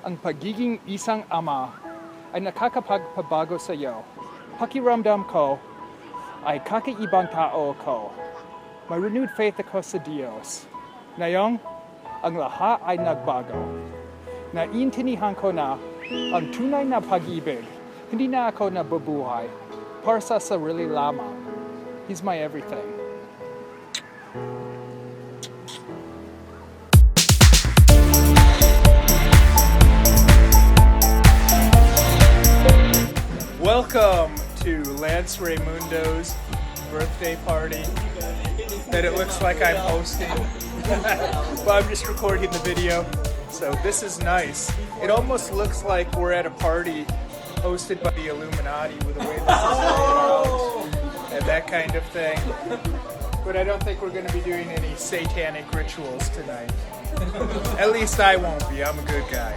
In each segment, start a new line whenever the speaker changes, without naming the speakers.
ang pagiging isang ama ay nakakapagpabago sa iyo. Pakiramdam ko ay kakaibang tao ako. May renewed faith ako sa Diyos. Ngayong, ang lahat ay nagbago. Naiintindihan ko na ang tunay na pag-ibig, hindi na ako nabubuhay para sa sarili lamang. He's my everything. Welcome to Lance Raymundo's birthday party that it looks like I'm hosting, but I'm just recording the video, so this is nice. It almost looks like we're at a party hosted by the Illuminati with the way this is laid out and that kind of thing, but I don't think we're going to be doing any satanic rituals tonight. At least I won't be, I'm a good guy.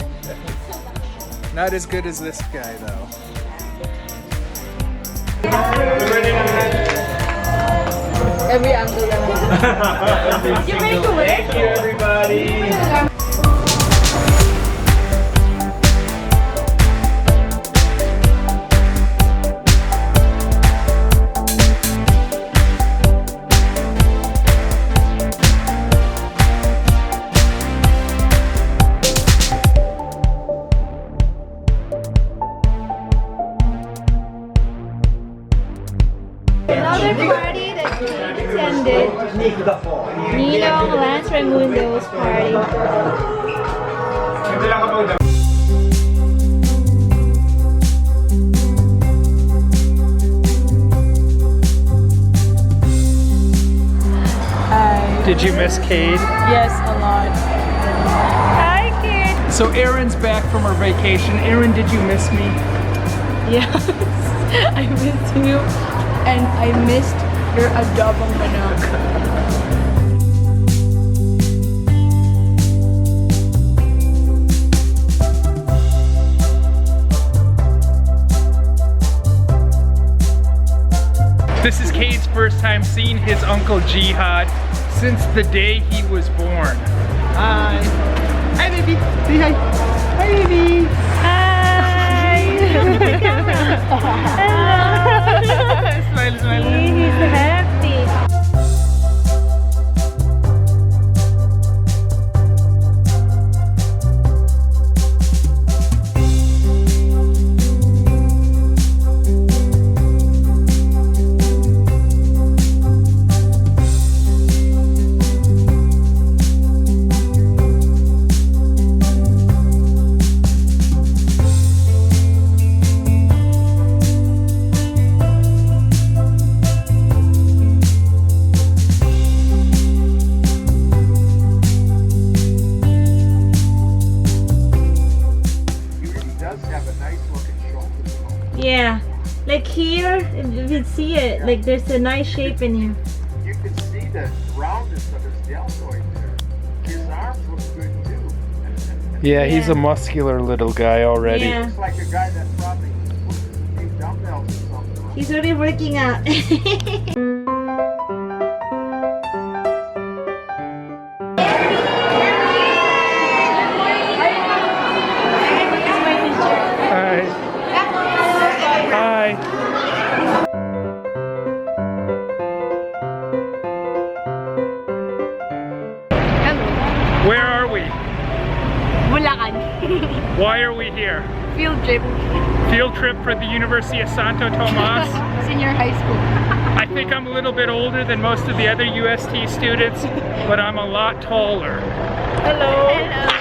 Not as good as this guy though.
Every angle. You make it work.
Thank you, everybody.
Another party that we attended, Ninong Lance Raymundo's party.
Hi. Did you miss Cade?
Yes, a lot. Hi, kid.
So Erin's back from her vacation. Erin, did you miss me?
Yes, I missed you, and I missed your adowbong manaac.
This is Cade's first time seeing his uncle Jihad since the day he was born. Hi. Hi, baby. Say hi. Hi, baby.
Hi. Hello.
Smile, smile.
He's happy. Yeah, like here, you can see it. Like there's a nice shape in here.
You can see the roundness of his deltoid there. His arms look good too.
Yeah, he's a muscular little guy already.
Yeah,
Looks like a guy that probably puts a few dumbbells or something.
he's already working out.
Hi. Hi. Where are we?
Bulacan.
Why are we here?
Field trip.
Field trip for the University of Santo Tomas.
Senior high school.
I think I'm a little bit older than most of the other UST students, but I'm a lot taller.
Hello. Hello.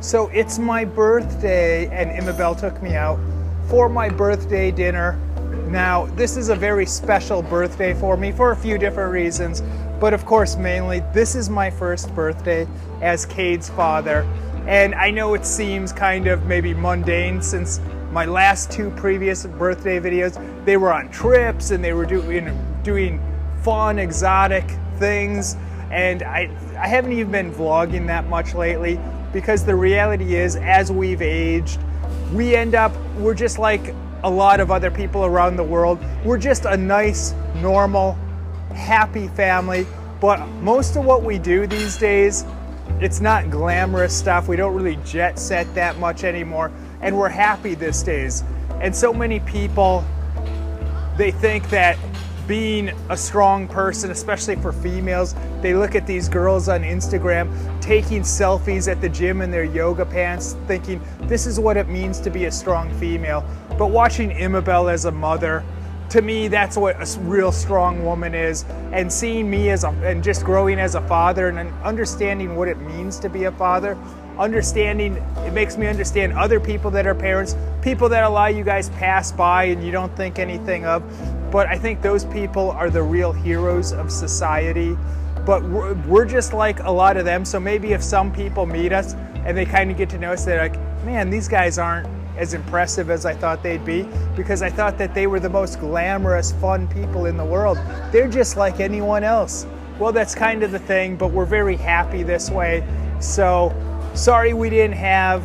So it's my birthday, and Imabel took me out for my birthday dinner. Now, this is a very special birthday for me for a few different reasons, but of course, mainly, this is my first birthday as Cade's father. And I know it seems kind of maybe mundane since my last two previous birthday videos, they were on trips and they were doing fun, exotic things. And I haven't even been vlogging that much lately because the reality is, as we've aged, we're just like a lot of other people around the world. We're just a nice, normal, happy family. But most of what we do these days, it's not glamorous stuff. We don't really jet set that much anymore. And we're happy these days. And so many people, they think that being a strong person, especially for females, they look at these girls on Instagram taking selfies at the gym in their yoga pants, thinking this is what it means to be a strong female. But watching Imabel as a mother, to me, that's what a real strong woman is. And seeing me and just growing as a father and understanding what it means to be a father, it makes me understand other people that are parents, people that a lot of you guys pass by and you don't think anything of. But I think those people are the real heroes of society. But we're just like a lot of them. So maybe if some people meet us and they kind of get to know us, they're like, man, these guys aren't as impressive as I thought they'd be, because I thought that they were the most glamorous, fun people in the world. They're just like anyone else. Well, that's kind of the thing, but we're very happy this way. So sorry we didn't have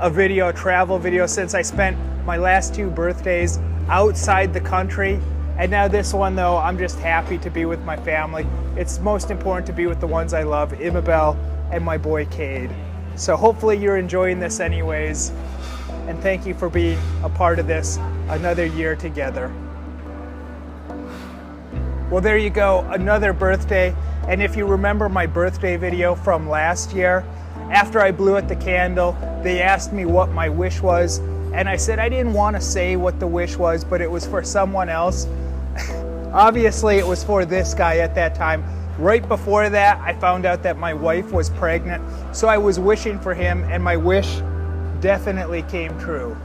a travel video, since I spent my last two birthdays outside the country. And now this one, though, I'm just happy to be with my family. It's most important to be with the ones I love, Imabel and my boy Cade. So hopefully you're enjoying this anyways. And thank you for being a part of this another year together. Well, there you go, another birthday. And if you remember my birthday video from last year, after I blew out the candle, they asked me what my wish was. And I said I didn't want to say what the wish was, but it was for someone else. Obviously, it was for this guy at that time. Right before that, I found out that my wife was pregnant. So I was wishing for him, and my wish definitely came true.